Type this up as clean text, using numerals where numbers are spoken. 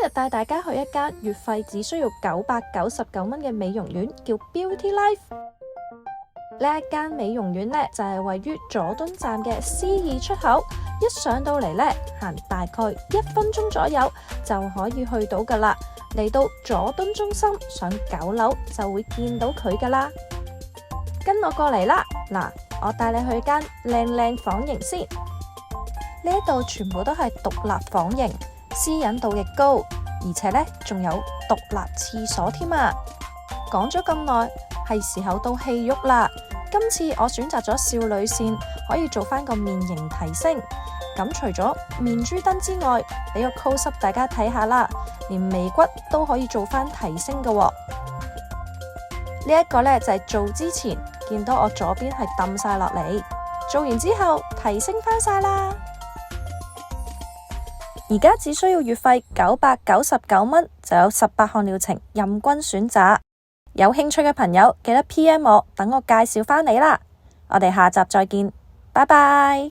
日帶大家去一間月費只需要999蚊嘅美容院，叫 Beauty Life。呢一間美容院呢，就係位於佐敦站嘅 C2出口，一上到嚟呢，行大概1分鐘左右就可以去到噶啦。嚟到佐敦中心上9樓就會見到佢噶啦。跟我過嚟啦，嗱，我帶你去間靚房型先。呢一度全部都係獨立房型，私隱度亦高，而且呢仲有獨立廁所添啊！講咗咁耐，係時候到戲肉啦。今次我選擇咗少女線，可以做翻個面型提升。咁除咗面珠燈之外，俾個 close up 大家睇下啦，連眉骨都可以做翻提升嘅喎。呢一個呢，就係做之前見到我左邊係揼晒落嚟，做完之後提升翻晒啦。而家只需要月費999蚊，就有18項療程任君選擇。有興趣嘅朋友記得 PM 我，等我介紹返你啦。我哋下集再見，拜拜。